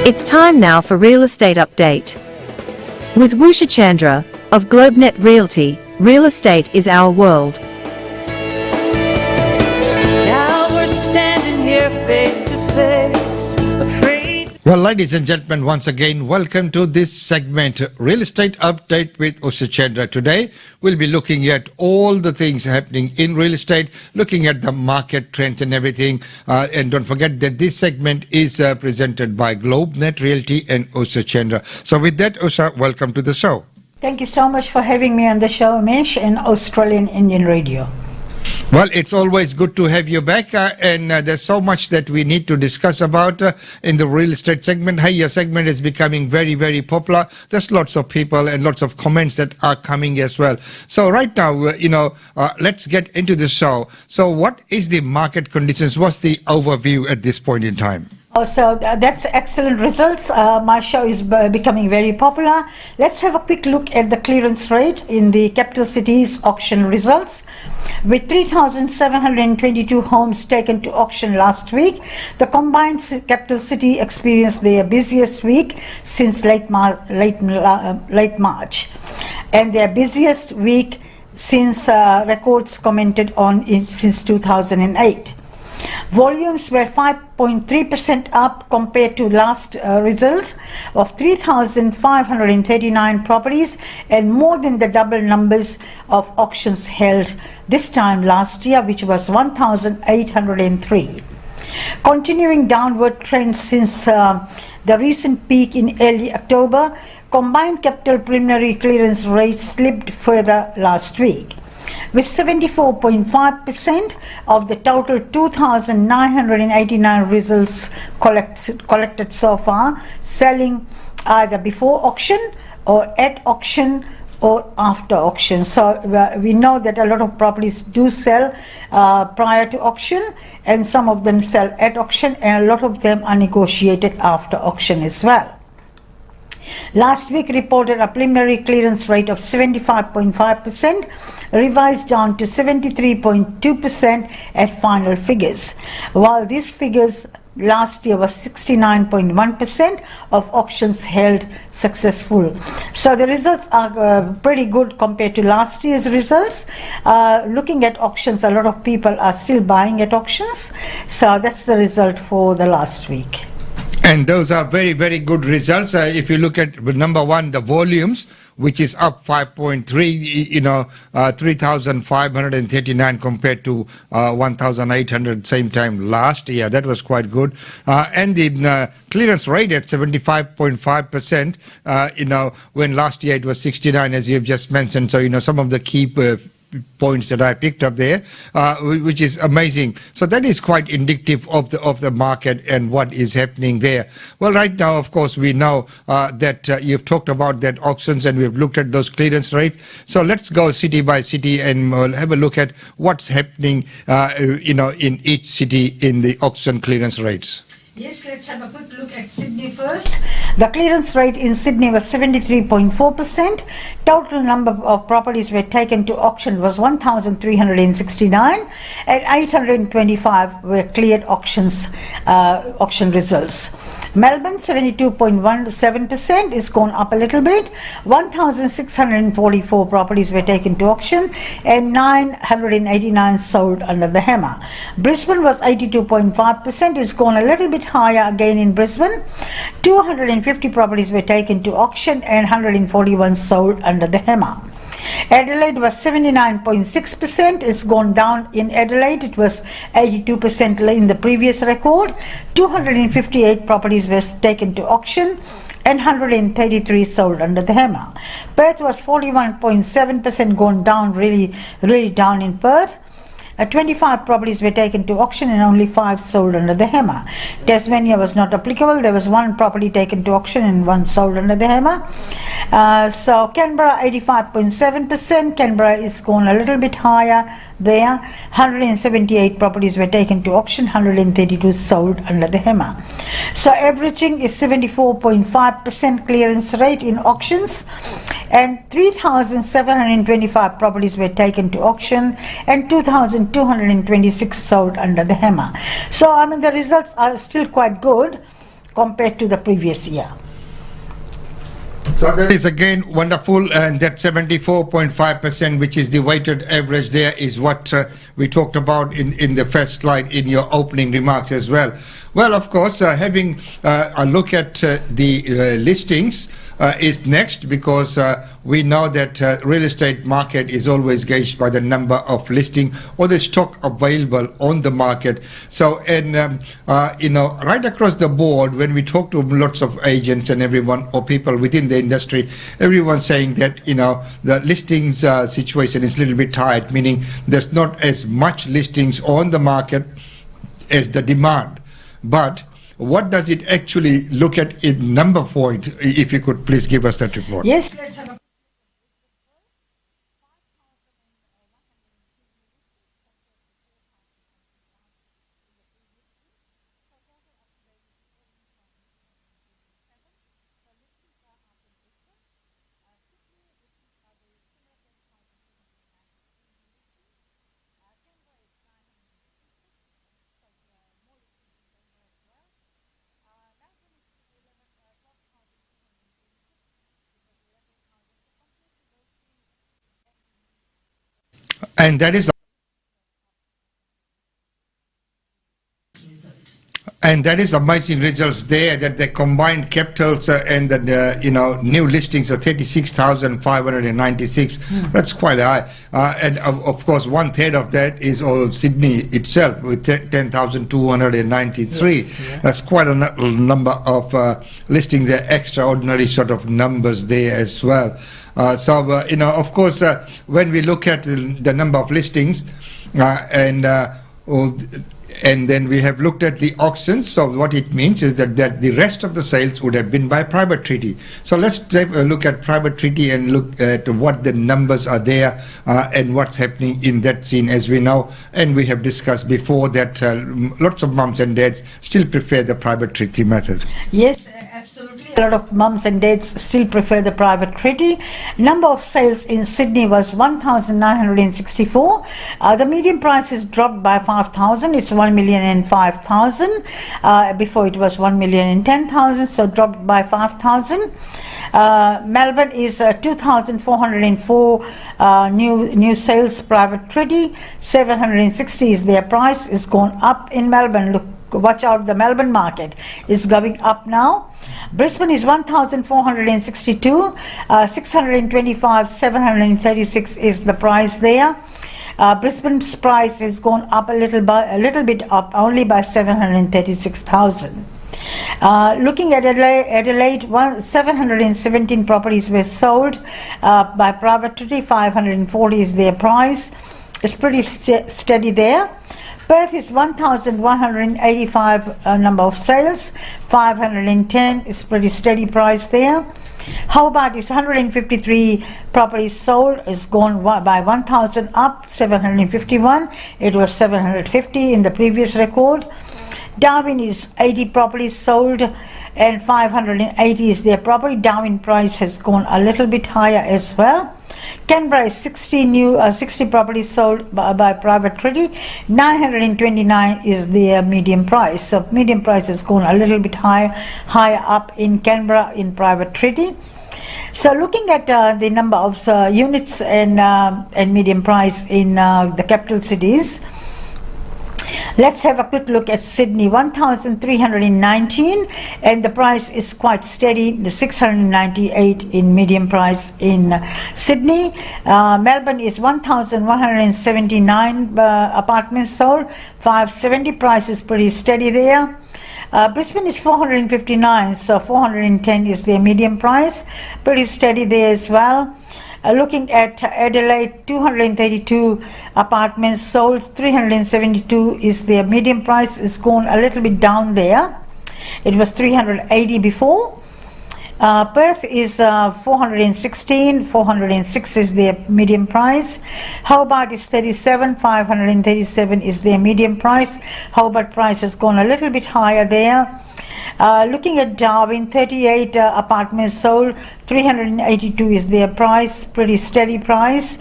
It's time now for Real Estate Update. With Usha Chandra of GlobeNet Realty, real estate is our world. Now we're standing here face to face, afraid. Well, ladies and gentlemen, once again, welcome to this segment, Real Estate Update with Usha Chandra. Today, we'll be looking at all the things happening in real estate, looking at the market trends and everything. And don't forget that this segment is presented by GlobeNet Realty and Usha Chandra. So with that, Usha, welcome to the show. Thank you so much for having me on the show, Umesh, and Australian Indian Radio. Well, it's always good to have you back, and there's so much that we need to discuss about in the real estate segment. Hey, your segment is becoming very, very popular. There's lots of people and lots of comments that are coming as well. So right now, let's get into the show. So what is the market conditions? What's the overview at this point in time? So that's excellent results. My show is becoming very popular. Let's have a quick look at the clearance rate in the capital cities auction results. With 3,722 homes taken to auction last week, the combined capital city experienced their busiest week since late March, and their busiest week since records commented on since 2008. Volumes were 5.3% up compared to last results of 3,539 properties, and more than the double numbers of auctions held this time last year, which was 1,803. Continuing downward trend since the recent peak in early October, combined capital preliminary clearance rate slipped further last week, with 74.5% of the total 2,989 results collected so far selling either before auction or at auction or after auction. So we know that a lot of properties do sell prior to auction, and some of them sell at auction, and a lot of them are negotiated after auction as well. Last week reported a preliminary clearance rate of 75.5%, revised down to 73.2% at final figures, while these figures last year was 69.1% of auctions held successful. So the results are pretty good compared to last year's results. Looking at auctions, a lot of people are still buying at auctions. So that's the result for the last week. And those are very, very good results. If you look at number one, the volumes, which is up 5.3, 3,539 compared to 1,800 same time last year. That was quite good. And the clearance rate at 75.5%, when last year it was 69, as you've just mentioned. So, some of the key points that I picked up there, which is amazing. So that is quite indicative of the market and what is happening there. Well, right now, of course, we know that you've talked about that auctions, and we've looked at those clearance rates. So let's go city by city and have a look at what's happening, in each city in the auction clearance rates. Yes, let's have a quick look at Sydney first. The clearance rate in Sydney was 73.4%. Total number of properties were taken to auction was 1,369, and 825 were cleared auction results. Melbourne, 72.17%, is gone up a little bit. 1,644 properties were taken to auction, and 989 sold under the hammer. Brisbane was 82.5%, it's gone a little bit higher again in Brisbane. 250 properties were taken to auction, and 141 sold under the hammer. Adelaide was 79.6%. It's gone down in Adelaide. It was 82% in the previous record. 258 properties were taken to auction, and 133 sold under the hammer. Perth was 41.7%, gone down, really down in Perth. 25 properties were taken to auction, and only 5 sold under the hammer. Tasmania was not applicable. There was 1 property taken to auction and 1 sold under the hammer. So Canberra, 85.7%. Canberra is gone a little bit higher there. 178 properties were taken to auction, 132 sold under the hammer. So averaging is 74.5% clearance rate in auctions, and 3,725 properties were taken to auction, and 2,226 sold under the hammer. So the results are still quite good. compared to the previous year. So that is again wonderful, and that 74.5%, which is the weighted average there, is what we talked about in the first slide in your opening remarks as well. Well, of course, having a look at the listings is next, because we know that real estate market is always gauged by the number of listing or the stock available on the market. So, and right across the board, when we talk to lots of agents and everyone or people within the industry, everyone's saying that the listings situation is a little bit tight, meaning there's not as much listings on the market as the demand. But what does it actually look at in number point? If you could please give us that report. Yes, let's have a And that is amazing results there, that the combined capitals and the new listings are 36,596. That's quite high, and of course 1/3 of that is all Sydney itself with 10,293. Yes, yeah. That's quite a number of listings. There, extraordinary sort of numbers there as well. Of course, when we look at the number of listings and then we have looked at the auctions. So what it means is that the rest of the sales would have been by private treaty. So let's take a look at private treaty and look at what the numbers are there and what's happening in that scene. As we know, and we have discussed before, that lots of mums and dads still prefer the private treaty method. Yes, absolutely. A lot of mums and dads still prefer the private treaty. Number of sales in Sydney was 1,964. The median price has dropped by 5,000. It's 1,005,000. Before it was 1,010,000, so dropped by 5,000. Melbourne is 2,404 new sales private treaty. 760 is their price. Is gone up in Melbourne. Look, watch out, the Melbourne market is going up now. Brisbane is 1,462, 625, 736 is the price there. Brisbane's price has gone up a little bit up, only by 736,000. Looking at Adelaide, 717 properties were sold by private treaty. 540 is their price. It's pretty steady there. Perth is 1,185 number of sales, 510 is pretty steady price there. Hobart is 153 properties sold, is gone by 1,000 up, 751. It was 750 in the previous record. Darwin is 80 properties sold and 580 is their property. Darwin price has gone a little bit higher as well. Canberra is 60 properties sold by private treaty. 929 is their median price. So median price has gone a little bit higher up in Canberra in private treaty. So looking at the number of units and median price in the capital cities, let's have a quick look at Sydney. 1,319, and the price is quite steady, the 698 in median price in Sydney. Melbourne is 1,179 apartments sold, 570, price is pretty steady there. Brisbane is 459, so 410 is their median price, pretty steady there as well. Looking at Adelaide, 232 apartments sold, 372 is their median price. It's gone a little bit down there. It was 380 before. Perth is 416, 406 is their median price. Hobart is 37, 537 is their median price. Hobart price has gone a little bit higher there. Looking at Darwin, 38 apartments sold, 382 is their price, pretty steady price.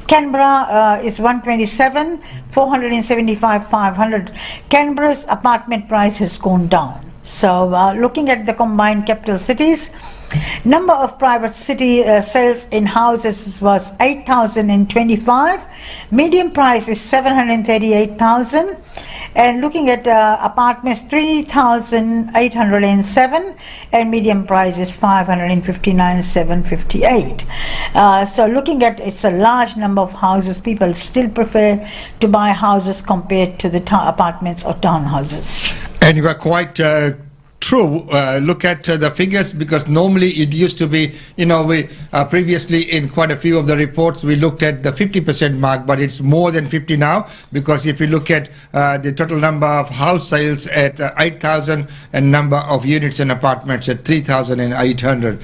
Canberra is 127, 475, 500. Canberra's apartment price has gone down. So looking at the combined capital cities, number of private city sales in houses was 8,025. Median price is 738,000. And looking at apartments, 3,807, and median price is 559,758. So looking at, it's a large number of houses. People still prefer to buy houses compared to the apartments or townhouses. And you are quite true. Look at the figures, because normally it used to be, we previously in quite a few of the reports we looked at the 50% mark, but it's more than 50 now, because if you look at the total number of house sales at 8,000 and number of units and apartments at 3,800.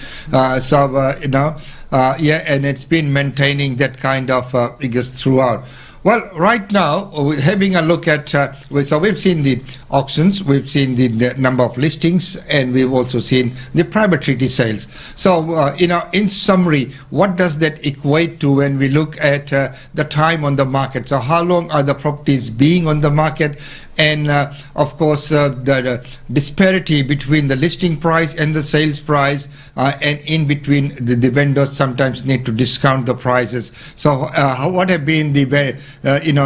And it's been maintaining that kind of figures throughout. Well, right now, we're having a look at, so we've seen the auctions, we've seen the number of listings, and we've also seen the private treaty sales. So, in summary, what does that equate to when we look at the time on the market? So how long are the properties being on the market? And of course, the disparity between the listing price and the sales price, and in between, the vendors sometimes need to discount the prices. So what have been the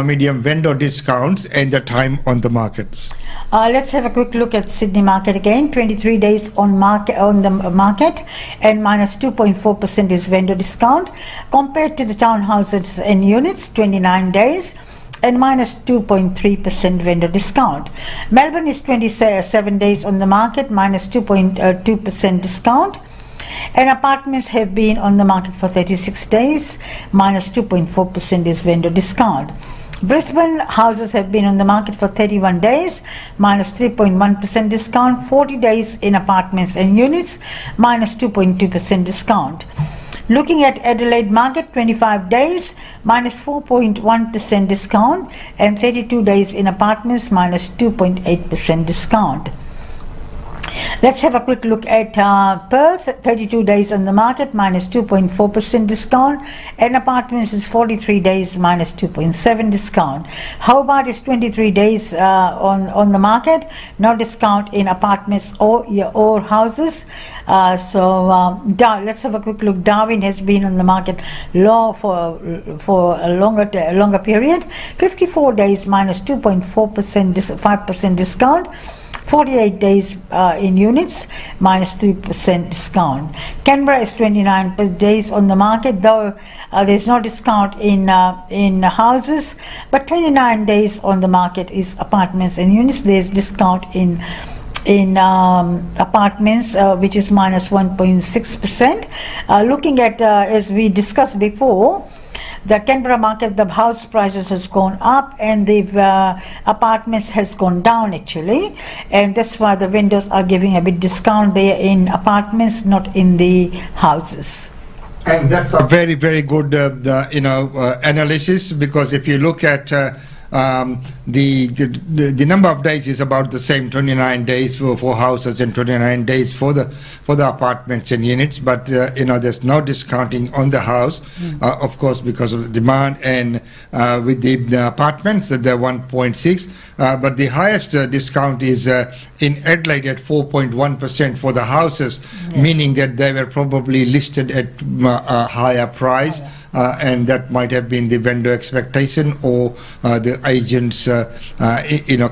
medium vendor discounts and the time on the markets? Let's have a quick look at Sydney market again. 23 days on the market, and minus 2.4% is vendor discount, compared to the townhouses and units, 29 days. And minus 2.3% vendor discount. Melbourne is 27 days on the market, minus 2.2% discount. And apartments have been on the market for 36 days, minus 2.4% is vendor discount. Brisbane houses have been on the market for 31 days, minus 3.1% discount. 40 days in apartments and units, minus 2.2% discount. Looking at Adelaide market, 25 days, minus 4.1% discount, and 32 days in apartments, minus 2.8% discount. Let's have a quick look at Perth, 32 days on the market, minus 2.4% discount, and apartments is 43 days, minus 2.7% discount. Hobart is 23 days on the market, no discount in apartments or houses. Let's have a quick look. Darwin has been on the market for a longer period, 54 days, minus 2.4%, 5% discount. 48 days in units, minus 3% discount. Canberra is 29 days on the market, though there's no discount in houses, but 29 days on the market is apartments and units. There's discount in apartments, which is minus 1.6%. Looking at, as we discussed before, the Canberra market, the house prices has gone up, and the apartments has gone down actually, and that's why the vendors are giving a bit discount there in apartments, not in the houses. And that's a very, very good analysis, because if you look at the number of days is about the same, 29 days for houses and 29 days for the apartments and units, but there's no discounting on the house, of course, because of the demand, and with the apartments they're 1.6, but the highest discount is in Adelaide at 4.1% for the houses, meaning that they were probably listed at a higher price. And that might have been the vendor expectation, or the agents,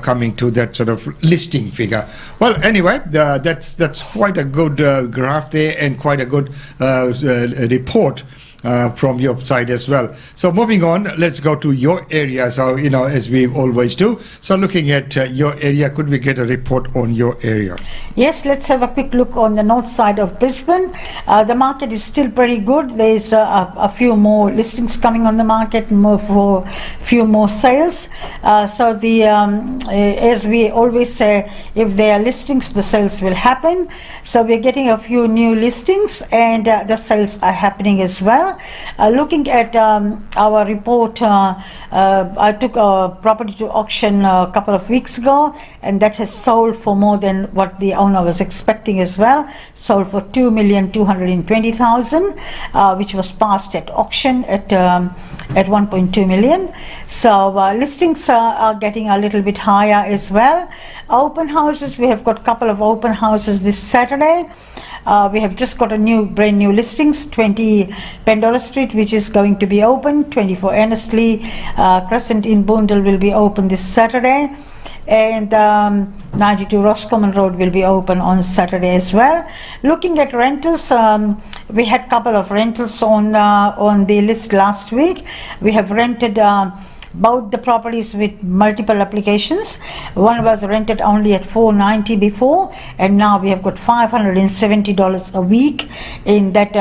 coming to that sort of listing figure. Well, anyway, that's quite a good graph there, and quite a good report from your side as well. So moving on, let's go to your area. So, as we always do. So looking at your area, could we get a report on your area? Yes, let's have a quick look on the north side of Brisbane. The market is still pretty good. There's a few more listings coming on the market, for few more sales. As we always say, if there are listings, the sales will happen. So we're getting a few new listings, and the sales are happening as well. well. Looking at our report, I took a property to auction a couple of weeks ago, and that has sold for more than what the owner was expecting as well. Sold for $2,220,000, which was passed at auction at 1.2 million. So listings are getting a little bit higher as well. Open houses, we have got a couple of open houses this Saturday. We have just got a brand new listings, 20 Pandora Street, which is going to be open. 24 Annesley Crescent in Boondall will be open this Saturday. And 92 Roscommon Road will be open on Saturday as well. Looking at rentals, we had a couple of rentals on the list last week. We have rented both the properties with multiple applications. One was rented only at $490 before, and now we have got $570 a week in that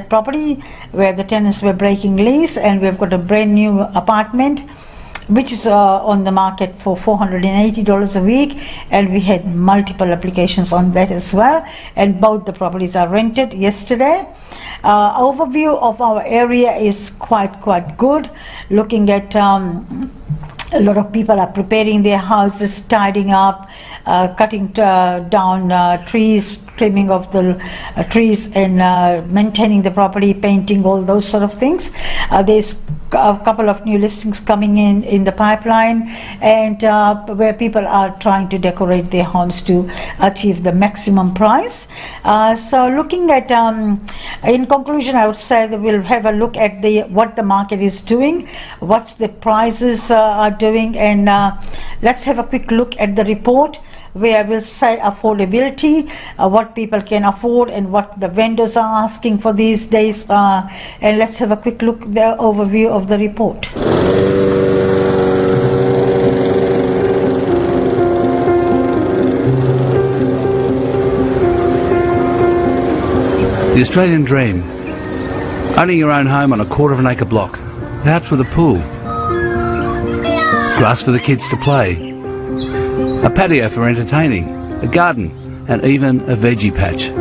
property where the tenants were breaking lease, and we have got a brand new apartment which is on the market for $480 a week, and we had multiple applications on that as well, and both the properties are rented yesterday. Overview of our area is quite good. Looking at a lot of people are preparing their houses, tidying up, cutting down trees, trimming of the trees, and maintaining the property, painting, all those sort of things. There's a couple of new listings coming in the pipeline, and where people are trying to decorate their homes to achieve the maximum price. So looking at, in conclusion, I would say that we'll have a look at what the market is doing, what's the prices are doing, and let's have a quick look at the report where we'll say affordability, what people can afford and what the vendors are asking for these days, and let's have a quick look at the overview of the report. The Australian dream. Owning your own home on a quarter of an acre block, perhaps with a pool, grass for the kids to play, a patio for entertaining, a garden, and even a veggie patch.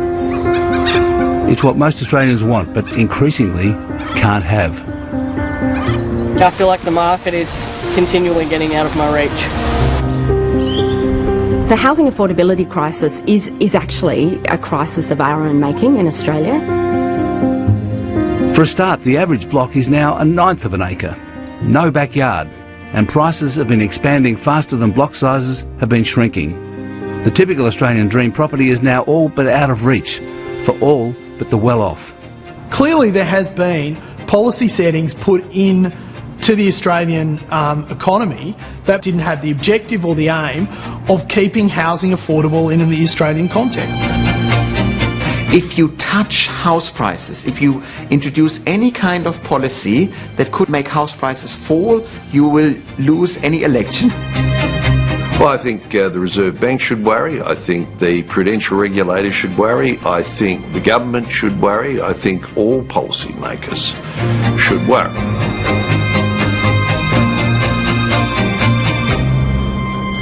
It's what most Australians want, but increasingly can't have. I feel like the market is continually getting out of my reach. The housing affordability crisis is actually a crisis of our own making in Australia. For a start, the average block is now 1/9 of an acre, no backyard, and prices have been expanding faster than block sizes have been shrinking. The typical Australian dream property is now all but out of reach for all but the well-off. Clearly there has been policy settings put in to the Australian economy that didn't have the objective or the aim of keeping housing affordable in the Australian context. If you touch house prices, if you introduce any kind of policy that could make house prices fall, you will lose any election. Well, I think the Reserve Bank should worry. I think the prudential regulators should worry. I think the government should worry. I think all policymakers should worry.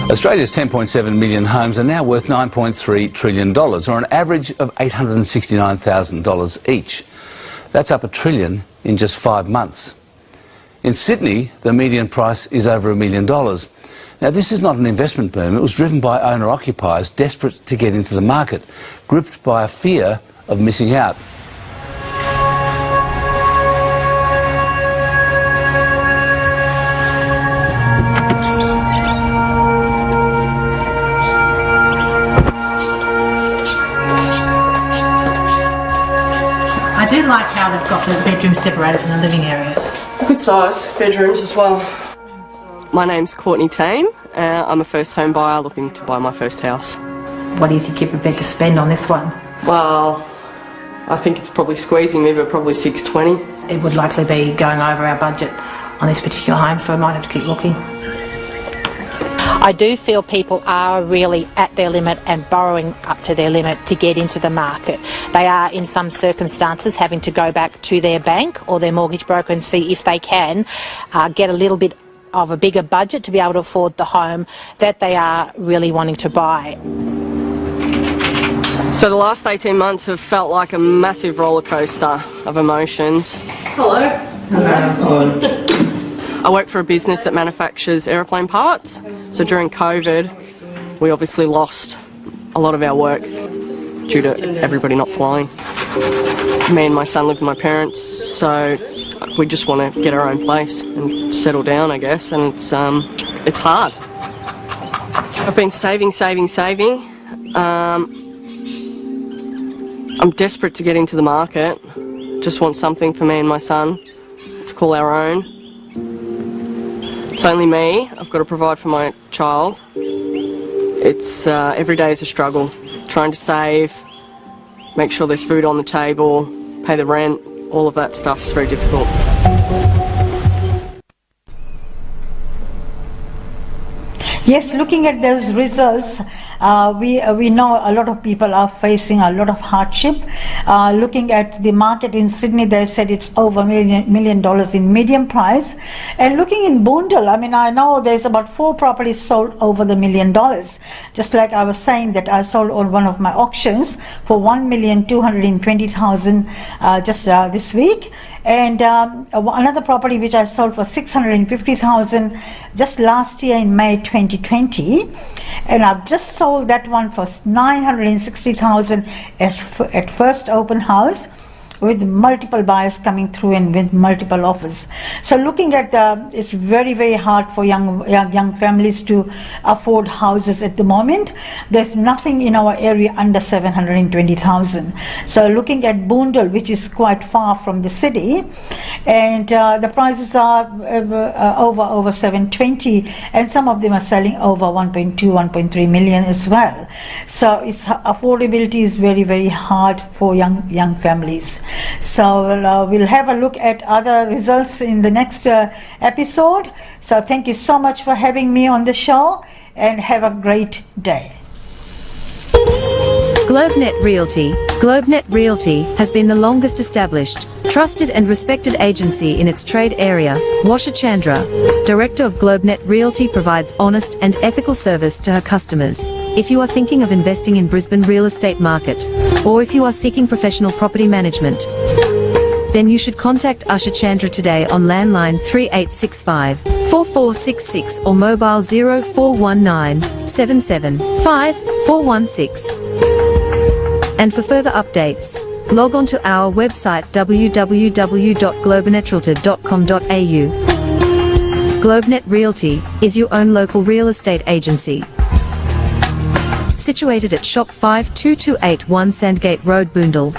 Australia's 10.7 million homes are now worth $9.3 trillion, or an average of $869,000 each. That's up $1 trillion in just 5 months. In Sydney, the median price is over $1 million. Now, this is not an investment boom. It was driven by owner-occupiers desperate to get into the market, gripped by a fear of missing out. I do like how they've got the bedrooms separated from the living areas. Good size bedrooms as well. My name's Courtney Tain. I'm a first home buyer looking to buy my first house. What do you think you're prepared to spend on this one? Well, I think it's probably squeezing me, but probably $620. It would likely be going over our budget on this particular home, so we might have to keep looking. I do feel people are really at their limit and borrowing up to their limit to get into the market. They are, in some circumstances, having to go back to their bank or their mortgage broker and see if they can get a little bit of a bigger budget to be able to afford the home that they are really wanting to buy. So the last 18 months have felt like a massive roller coaster of emotions. Hello. I work for a business that manufactures aeroplane parts. So during COVID, we obviously lost a lot of our work due to everybody not flying. Me and my son live with my parents, so we just want to get our own place and settle down, I guess, and it's hard. I've been saving. I'm desperate to get into the market. Just want something for me and my son to call our own. It's only me. I've got to provide for my child. It's every day is a struggle. Trying to save, make sure there's food on the table, pay the rent, all of that stuff is very difficult. Yes, looking at those results, we know a lot of people are facing a lot of hardship. Looking at the market in Sydney, they said it's over $1 million in median price. And looking in Boondall, I mean, I know there's about 4 properties sold over the $1 million. Just like I was saying that I sold on one of my auctions for $1,220,000 just this week. And another property which I sold for $650,000 just last year in May 2020, and I've just sold that one for $960,000 at first open house, with multiple buyers coming through and with multiple offers. So looking at it's very, very hard for young families to afford houses at the moment. There's nothing in our area under $720,000. So looking at Boondall, which is quite far from the city, and the prices are over $720,000, and some of them are selling over 1.2, 1.3 million as well. So affordability is very, very hard for young families. So we'll have a look at other results in the next episode. So thank you so much for having me on the show, and have a great day. GlobeNet Realty. GlobeNet Realty has been the longest established, trusted and respected agency in its trade area. Usha Chandra, Director of GlobeNet Realty, provides honest and ethical service to her customers. If you are thinking of investing in Brisbane real estate market, or if you are seeking professional property management, then you should contact Usha Chandra today on landline 3865 4466 or mobile 0419 775 416. And for further updates, log on to our website www.globenetralty.com.au. GlobeNet Realty is your own local real estate agency. Situated at Shop 52281 Sandgate Road, Boondall.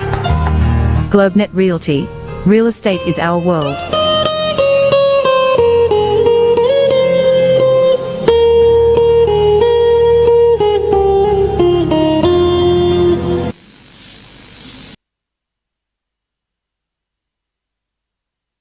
GlobeNet Realty. Real estate is our world.